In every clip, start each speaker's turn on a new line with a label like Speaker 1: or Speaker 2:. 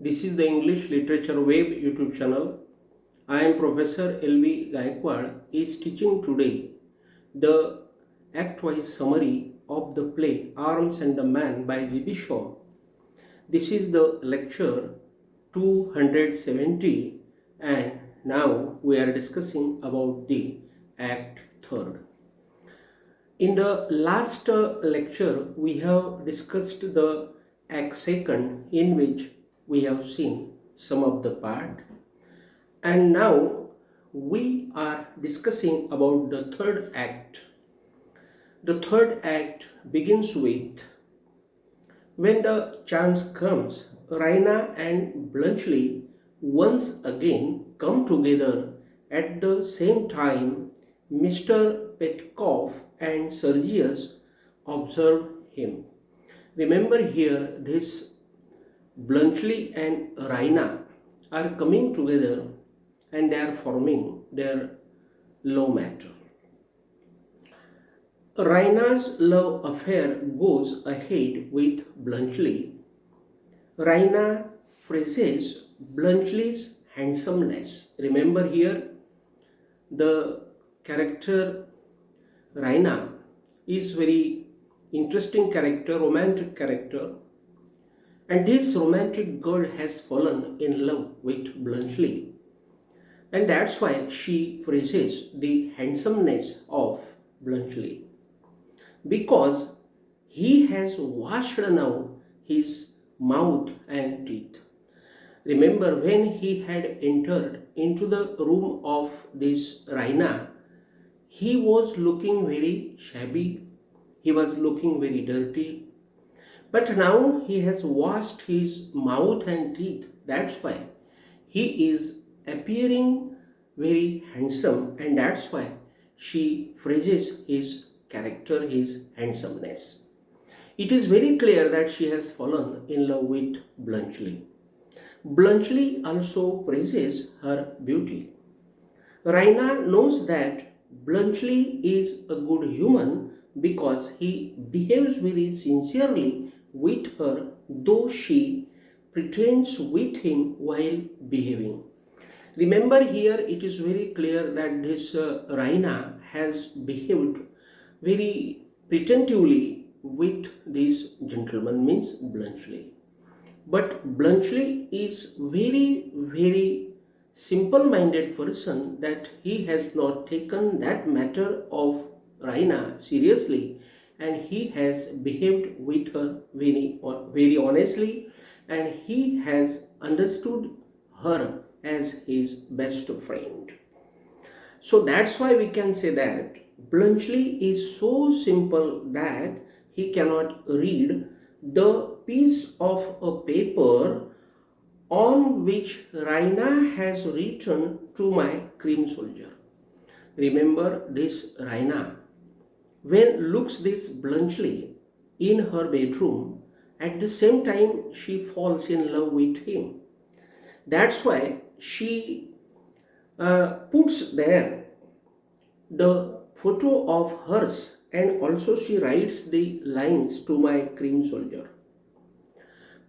Speaker 1: This is the English Literature Web YouTube channel. I am Prof.L.B.Gayakawad is teaching today the act-wise summary of the play Arms and the Man by G.B.Shaw. This is the lecture 270 and now we are discussing about the Act 3rd. In the last lecture we have discussed the Act 2nd, in which we have seen some of the part, and now we are discussing about the third act. The third act begins with, when the chance comes, Raina and Bluntschli once again come together at the same time. Mr. Petkov and Sergius observe him. Remember here, this Bluntschli and Raina are coming together and they are forming their love matter. Raina's love affair goes ahead with Bluntschli. Raina praises Bluntschli's handsomeness. Remember here, the character Raina is very interesting character, romantic character, and this romantic girl has fallen in love with Bluntschli, and that's why she praises the handsomeness of Bluntschli, because he has washed now his mouth and teeth. Remember, when he had entered into the room of this Raina, he was looking very shabby, he was looking very dirty, but now he has washed his mouth and teeth. That's why he is appearing very handsome, and that's why she praises his character, his handsomeness. It is very clear that she has fallen in love with Bluntschli. Bluntschli also praises her beauty. Raina knows that Bluntschli is a good human because he behaves very sincerely with her, though she pretends with him while behaving. Remember here, it is very clear that this Raina has behaved very pretentiously with this gentleman, means Bluntschli. But Bluntschli is very simple-minded person, that he has not taken that matter of Raina seriously, and he has behaved with her very honestly, and he has understood her as his best friend. So that's why we can say that Bluntschli is so simple that he cannot read the piece of a paper on which Raina has written, "To my cream soldier." Remember, this Raina, when looks this Bluntschli in her bedroom, at the same time she falls in love with him. That's why she puts there the photo of hers, and also she writes the lines, "To my cream soldier."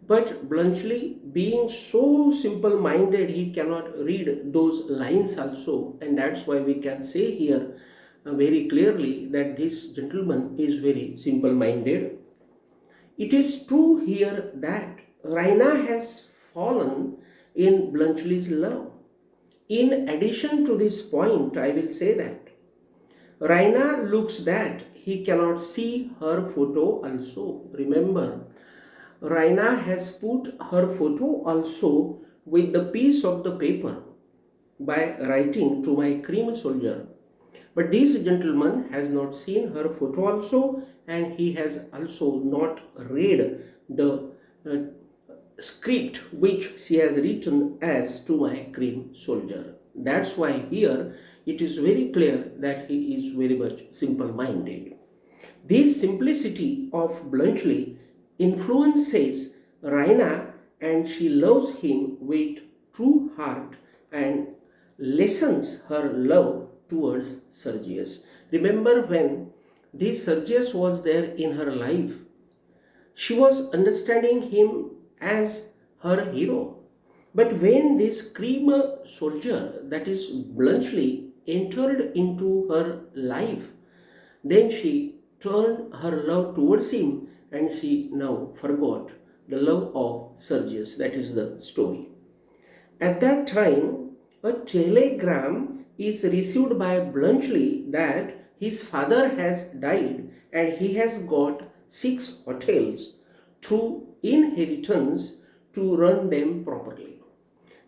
Speaker 1: But Bluntschli, being so simple-minded, he cannot read those lines also, and that's why we can say here very clearly that this gentleman is very simple-minded. It is true here that Raina has fallen in Bluntschli's love. In addition to this point, I will say that Raina looks that he cannot see her photo also. Remember, Raina has put her photo also with the piece of the paper by writing, "To my cream soldier." But this gentleman has not seen her photo also, and he has also not read the script which she has written as "To my cream soldier." That's why here it is very clear that he is very much simple-minded. This simplicity of Bluntschli influences Raina, and she loves him with true heart and lessens her love towards Sergius. Remember, when this Sergius was there in her life, she was understanding him as her hero. But when this cream soldier, that is Bluntschli, entered into her life, then she turned her love towards him and she now forgot the love of Sergius. That is the story. At that time, a telegram is received by Bluntschli that his father has died and he has got 6 hotels through inheritance to run them properly.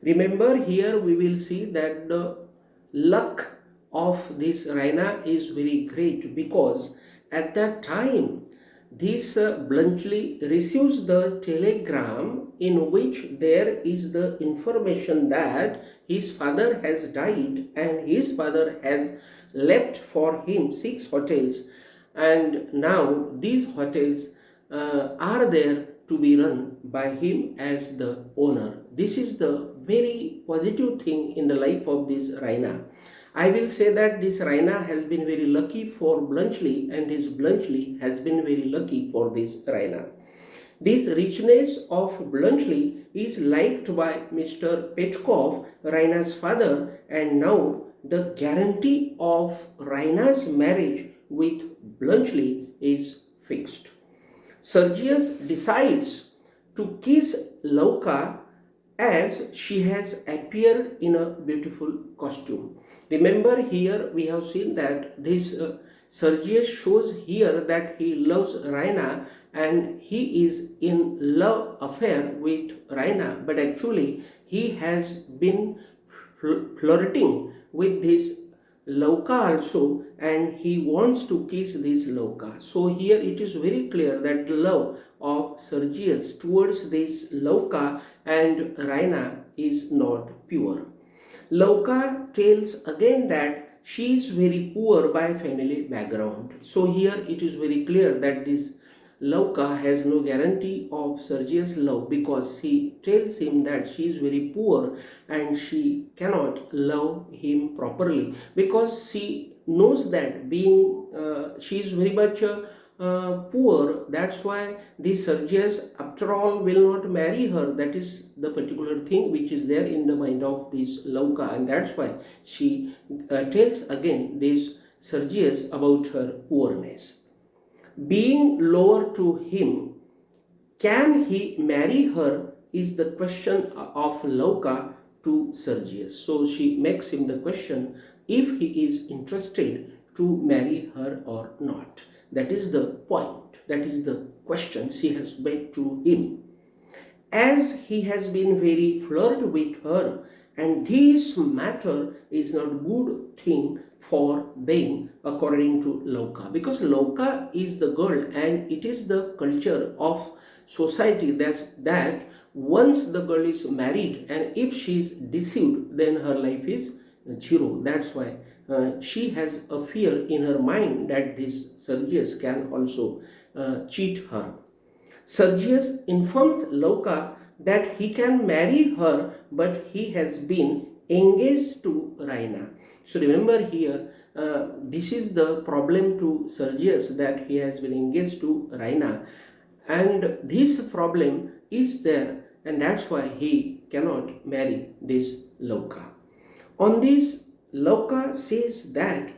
Speaker 1: Remember, here we will see that the luck of this Raina is very great, because at that time this Bluntschli receives the telegram in which there is the information that his father has died and his father has left for him 6 hotels, and now these hotels are there to be run by him as the owner. This is the very positive thing in the life of this Raina. I will say that this Raina has been very lucky for Bluntschli, and his Bluntschli has been very lucky for this Raina. This richness of Bluntschli is liked by Mr. Petkov, Raina's father, and now the guarantee of Raina's marriage with Bluntschli is fixed. Sergius decides to kiss Lauka as she has appeared in a beautiful costume. Remember, here we have seen that this Sergius shows here that he loves Raina and he is in love affair with Raina, but actually he has been flirting with this Lauka also, and he wants to kiss this Lauka. So here it is very clear that the love of Sergius towards this Lauka and Raina is not pure. Lauka tells again that she is very poor by family background. So here it is very clear that this Lauka has no guarantee of Sergius' love, because she tells him that she is very poor and she cannot love him properly, because she knows that being she is very much poor. That's why this Sergius after all will not marry her. That is the particular thing which is there in the mind of this Lauka, and that's why she tells again this Sergius about her poorness. Being lower to him, can he marry her, is the question of Lauka to Sergius. So she makes him the question if he is interested to marry her or not. That is the point, that is the question she has made to him. As he has been very flirted with her, and this matter is not good thing for them according to Lauka, because Lauka is the girl and it is the culture of society that once the girl is married and if she is deceived, then her life is zero. That's why she has a fear in her mind that this Sergius can also cheat her. Sergius informs Lauka that he can marry her, but he has been engaged to Raina. So remember here, this is the problem to Sergius, that he has been engaged to Raina, and this problem is there, and that's why he cannot marry this Lauka. On this, Lauka says that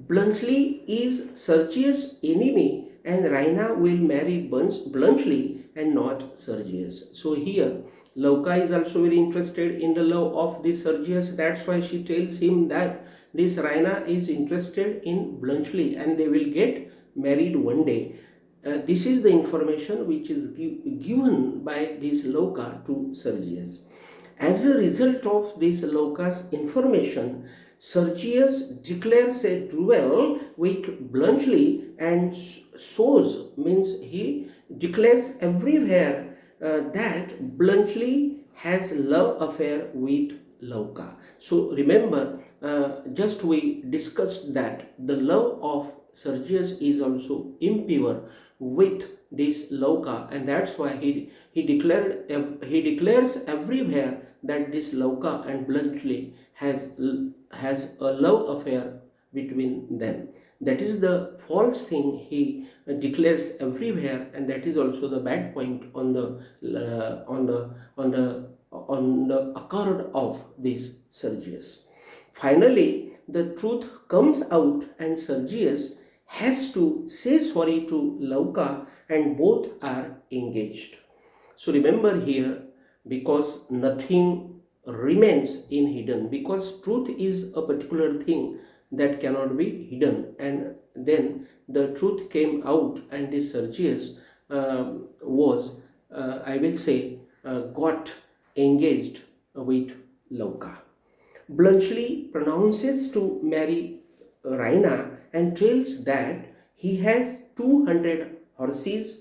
Speaker 1: Bluntschli is Sergius' enemy and Raina will marry Bluntschli and not Sergius. So here Lauka is also very interested in the love of this Sergius. That's why she tells him that this Raina is interested in Bluntschli and they will get married one day. This is the information which is given by this Lauka to Sergius. As a result of this Lauka's information, Sergius declares a duel with Bluntschli and shows, means he declares everywhere that Bluntschli has love affair with Lauka. So remember, just we discussed that the love of Sergius is also impure with this Lauka, and that's why he declares everywhere that this Lauka and Bluntschli has a love affair between them. That is the false thing he declares everywhere, and that is also the bad point on the occurred of these Sergius. Finally, the truth comes out, and Sergius has to say sorry to Lauka, and both are engaged. So remember here, because nothing remains in hidden, because truth is a particular thing that cannot be hidden, and then the truth came out, and this Sergius was, I will say, got engaged with Lauka. Bluntschli pronounces to marry Raina and tells that he has 200 horses,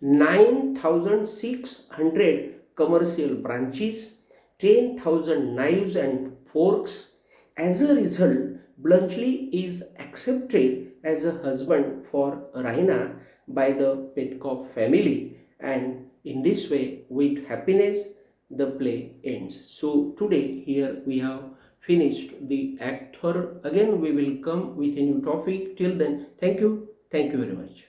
Speaker 1: 9,600 commercial branches, 10,000 knives and forks. As a result, Bluntschli is accepted as a husband for Raina by the Petkov family, and in this way, with happiness, the play ends. So today here we have finished the act 3rd. Again we will come with a new topic. Till then, thank you very much.